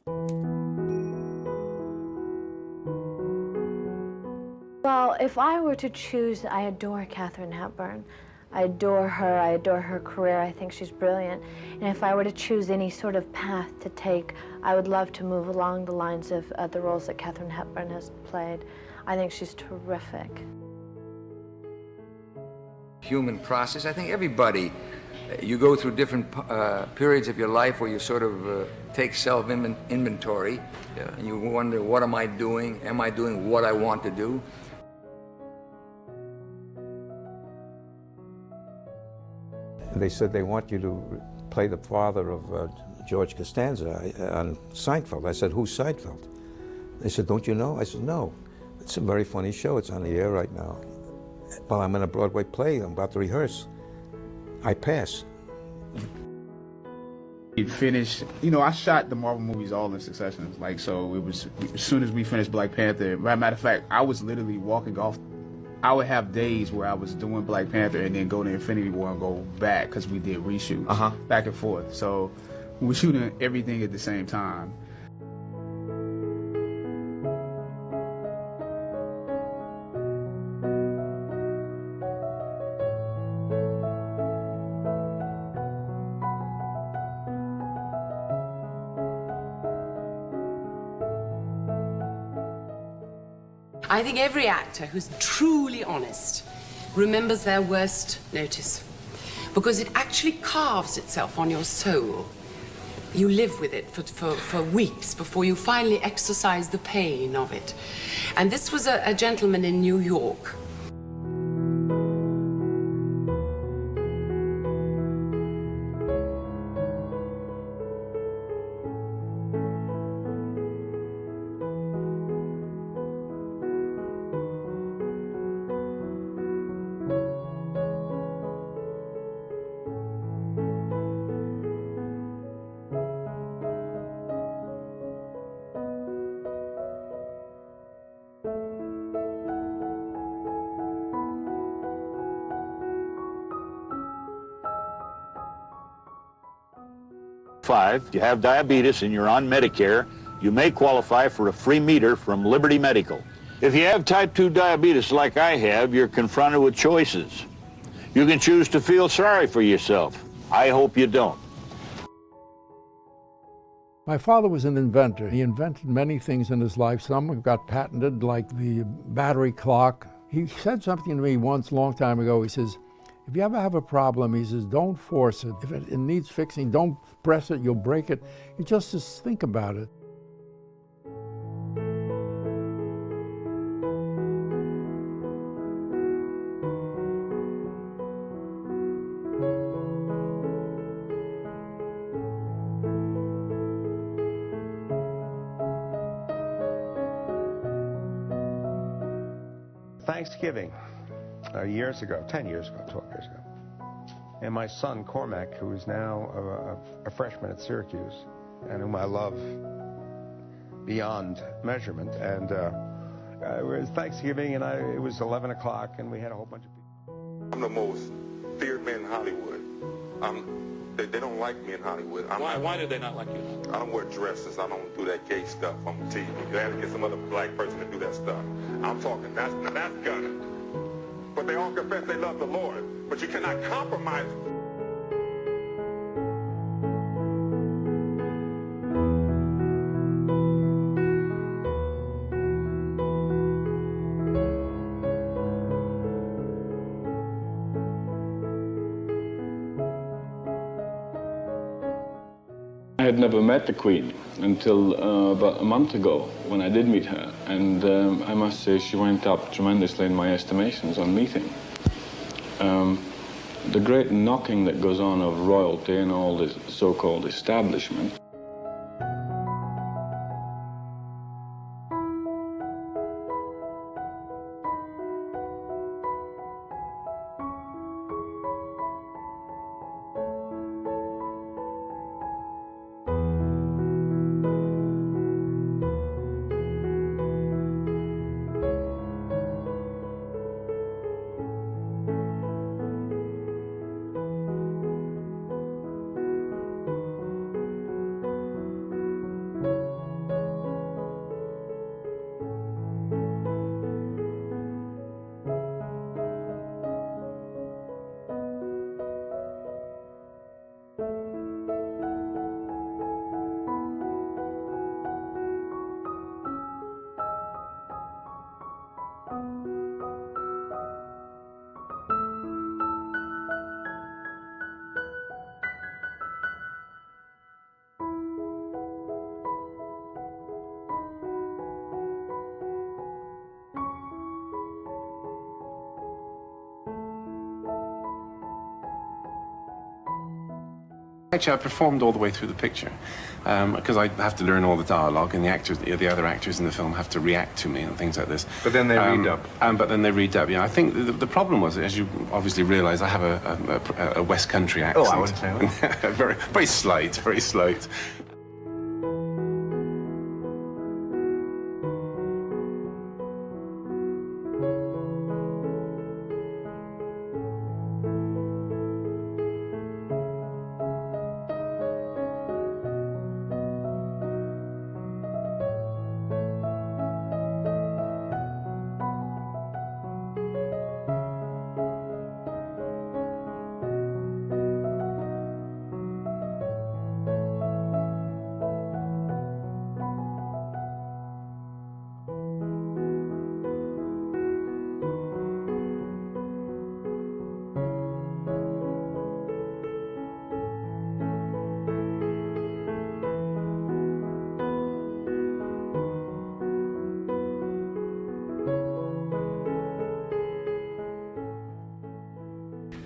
Well, if I were to choose, I adore Katharine Hepburn. I adore her career. I think she's brilliant. And if I were to choose any sort of path to take, I would love to move along the lines of the roles that Katharine Hepburn has played. I think she's terrific. Human process. I think everybody, you go through different periods of your life where you sort of take self-inventory, and you wonder, what am I doing? Am I doing what I want to do? They said they want you to play the father of George Costanza on Seinfeld. I said, who's Seinfeld? They said, don't you know? I said, no. It's a very funny show. It's on the air right now. Well, I'm in a Broadway play. I'm about to rehearse. I pass. It finished, you know, I shot the Marvel movies all in succession. Like, so it was, as soon as we finished Black Panther, matter of fact, I was literally walking off. I would have days where I was doing Black Panther and then go to Infinity War and go back, because we did reshoots back and forth. So we were shooting everything at the same time. I think every actor who's truly honest remembers their worst notice, because it actually carves itself on your soul. You live with it for weeks before you finally exorcise the pain of it. And this was a gentleman in New York. If you have diabetes and you're on Medicare, you may qualify for a free meter from Liberty Medical. If you have type 2 diabetes like I have, you're confronted with choices. You can choose to feel sorry for yourself. I hope you don't. My father was an inventor. He invented many things in his life. Some have got patented, like the battery clock. He said something to me once, a long time ago. He says, if you ever have a problem, he says, don't force it. If it needs fixing, don't press it, you'll break it. You just think about it. Thanksgiving, years ago, 10 years ago, 12 years ago. And my son, Cormac, who is now a freshman at Syracuse, and whom I love beyond measurement, and it was Thanksgiving, and it was 11 o'clock, and we had a whole bunch of people. I'm the most feared man in Hollywood. They don't like me in Hollywood. Why do they not like you? I don't wear dresses. I don't do that gay stuff on TV. You have to get some other black person to do that stuff. I'm talking, that's gunning. But they all confess they love the Lord. But you cannot compromise. I had never met the Queen until about a month ago when I did meet her, and I must say she went up tremendously in my estimations on meeting. The great knocking that goes on of royalty and all this so-called establishment. Actually, I performed all the way through the picture because I have to learn all the dialogue, and the other actors in the film have to react to me and things like this. But then they redub. But then they redub. Yeah, I think the problem was, as you obviously realise, I have a West Country accent. Oh, I wouldn't say that. very, very slight, very slight.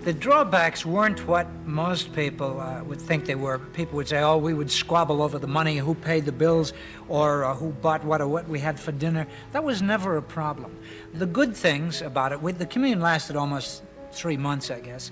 The drawbacks weren't what most people would think they were. People would say, oh, we would squabble over the money, who paid the bills, or who bought what or what we had for dinner. That was never a problem. The good things about it, the communion lasted almost 3 months, I guess.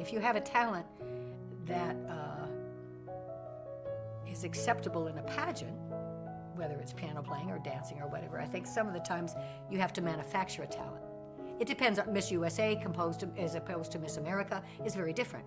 If you have a talent that is acceptable in a pageant, whether it's piano playing or dancing or whatever, I think some of the times you have to manufacture a talent. It depends on Miss USA composed as opposed to Miss America is very different.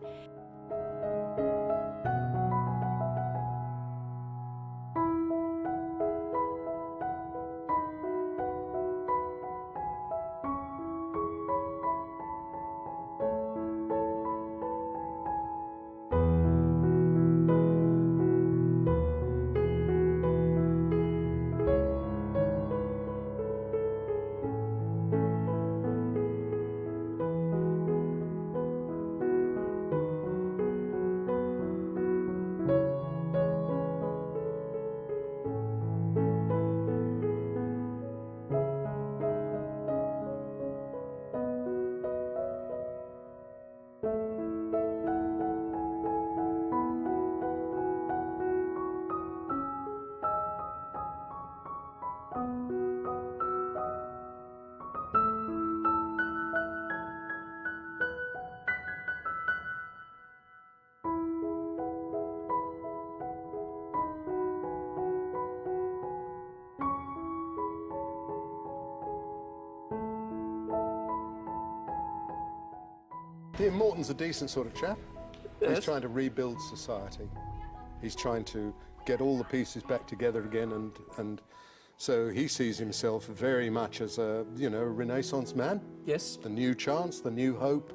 Ian Morton's a decent sort of chap. Yes. He's trying to rebuild society. He's trying to get all the pieces back together again, and so he sees himself very much as a, you know, Renaissance man. Yes. The new chance, the new hope.